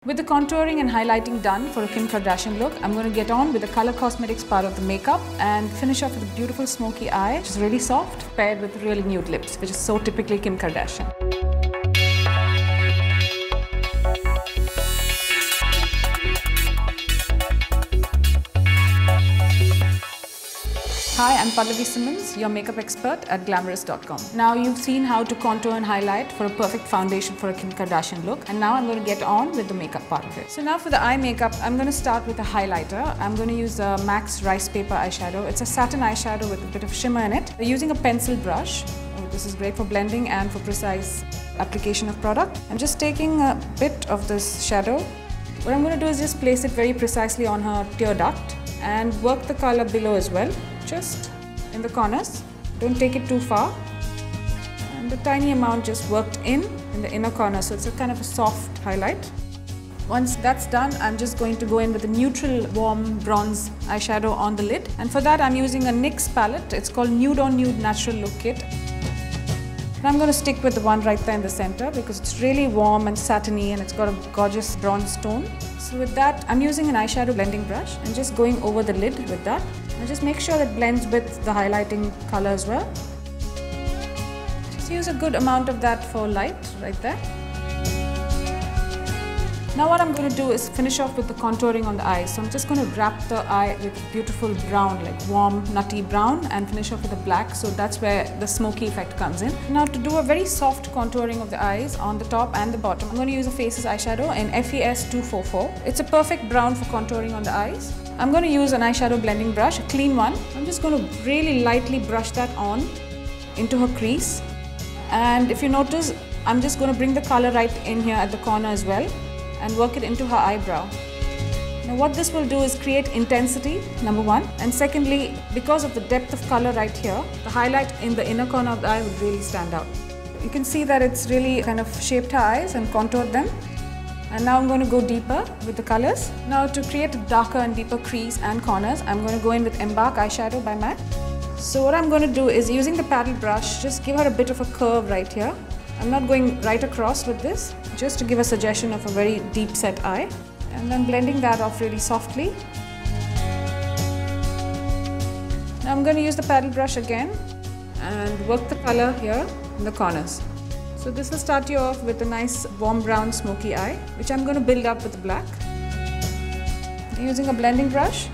With the contouring and highlighting done for a Kim Kardashian look, I'm going to get on with the color cosmetics part of the makeup and finish off with a beautiful smoky eye, which is really soft, paired with really nude lips, which is so typically Kim Kardashian. Hi, I'm Pallavi Symons, your makeup expert at Glamrs.com. Now you've seen how to contour and highlight for a perfect foundation for a Kim Kardashian look, and now I'm going to get on with the makeup part of it. So now for the eye makeup, I'm going to start with a highlighter. I'm going to use a MAC's Rice Paper eyeshadow. It's a satin eyeshadow with a bit of shimmer in it. We're using a pencil brush. This is great for blending and for precise application of product. I'm just taking a bit of this shadow. What I'm going to do is just place it very precisely on her tear duct and work the color below as well. Just in the corners, don't take it too far, and a tiny amount just worked in the inner corner, so it's a kind of a soft highlight. Once that's done, I'm just going to go in with a neutral warm bronze eyeshadow on the lid, and for that I'm using a NYX palette. It's called Nude on Nude Natural Look Kit. And I'm going to stick with the one right there in the center because it's really warm and satiny and it's got a gorgeous bronze tone. So with that, I'm using an eyeshadow blending brush and just going over the lid with that. And just make sure that blends with the highlighting color as well. Just use a good amount of that for light right there. Now what I'm going to do is finish off with the contouring on the eyes. So I'm just going to wrap the eye with beautiful brown, like warm, nutty brown, and finish off with a black. So that's where the smoky effect comes in. Now to do a very soft contouring of the eyes on the top and the bottom, I'm going to use a Faces eyeshadow in FES 244. It's a perfect brown for contouring on the eyes. I'm going to use an eyeshadow blending brush, a clean one. I'm just going to really lightly brush that on into her crease. And if you notice, I'm just going to bring the color right in here at the corner as well and work it into her eyebrow. Now what this will do is create intensity, number one, and secondly, because of the depth of color right here, the highlight in the inner corner of the eye would really stand out. You can see that it's really kind of shaped her eyes and contoured them. And now I'm going to go deeper with the colors. Now to create a darker and deeper crease and corners, I'm going to go in with Embark eyeshadow by MAC. So what I'm going to do is, using the paddle brush, just give her a bit of a curve right here. I'm not going right across with this, just to give a suggestion of a very deep set eye. And then blending that off really softly. Now I'm going to use the paddle brush again and work the color here in the corners. So this will start you off with a nice warm brown smoky eye, which I'm going to build up with black. Using a blending brush,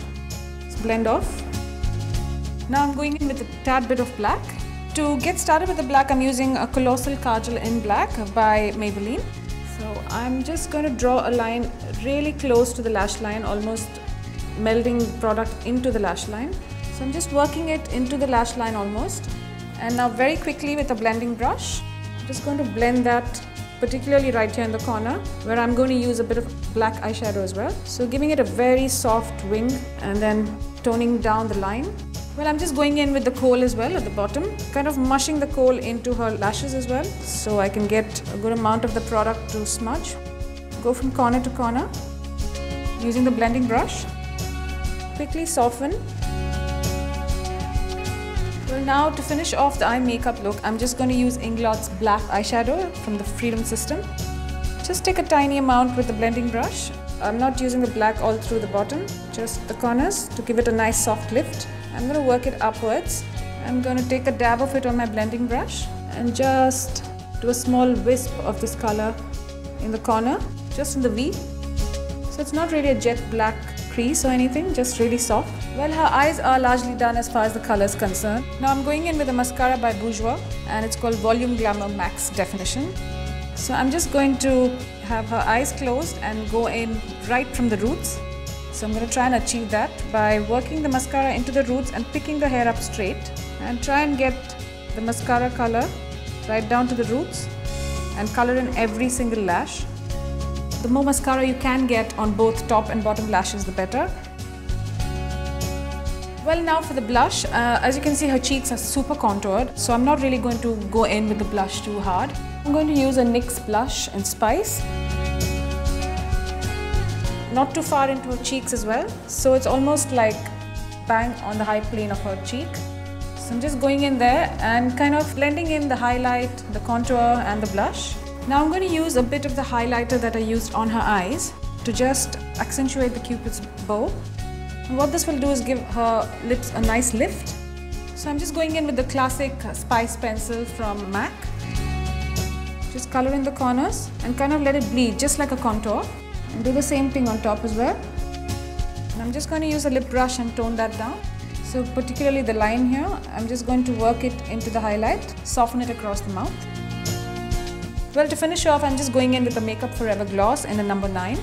let's blend off. Now I'm going in with a tad bit of black. To get started with the black, I'm using a Colossal Kajal in black by Maybelline. So I'm just going to draw a line really close to the lash line, almost melding the product into the lash line. So I'm just working it into the lash line almost. And now very quickly with a blending brush, I'm just going to blend that particularly right here in the corner, where I'm going to use a bit of black eyeshadow as well. So giving it a very soft wing and then toning down the line. Well, I'm just going in with the kohl as well at the bottom, kind of mushing the kohl into her lashes as well, so I can get a good amount of the product to smudge. Go from corner to corner, using the blending brush. Quickly soften. Well, now to finish off the eye makeup look, I'm just going to use Inglot's black eyeshadow from the Freedom System. Just take a tiny amount with the blending brush. I'm not using the black all through the bottom, just the corners to give it a nice soft lift. I'm going to work it upwards. I'm going to take a dab of it on my blending brush and just do a small wisp of this color in the corner, just in the V. So it's not really a jet black crease or anything, just really soft. Well, her eyes are largely done as far as the color is concerned. Now I'm going in with a mascara by Bourjois, and it's called Volume Glamour Max Definition. So I'm just going to have her eyes closed and go in right from the roots. So I'm going to try and achieve that by working the mascara into the roots and picking the hair up straight, and try and get the mascara color right down to the roots and color in every single lash. The more mascara you can get on both top and bottom lashes, the better. Well, now for the blush, as you can see, her cheeks are super contoured, so I'm not really going to go in with the blush too hard. I'm going to use a NYX blush in Spice. Not too far into her cheeks as well, so it's almost like bang on the high plane of her cheek. So I'm just going in there and kind of blending in the highlight, the contour and the blush. Now I'm going to use a bit of the highlighter that I used on her eyes to just accentuate the Cupid's bow. And what this will do is give her lips a nice lift. So I'm just going in with the classic Spice pencil from MAC. Just color in the corners and kind of let it bleed just like a contour. And do the same thing on top as well. And I'm just going to use a lip brush and tone that down. So particularly the line here, I'm just going to work it into the highlight, soften it across the mouth. Well, to finish off, I'm just going in with the Makeup Forever gloss in the number 9.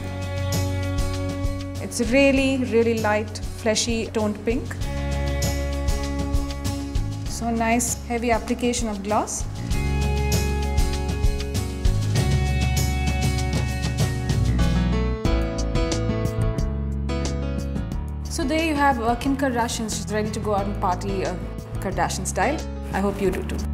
It's a really light, fleshy, toned pink. So a nice heavy application of gloss. So there you have Kim Kardashian. She's ready to go out and party Kardashian style. I hope you do too.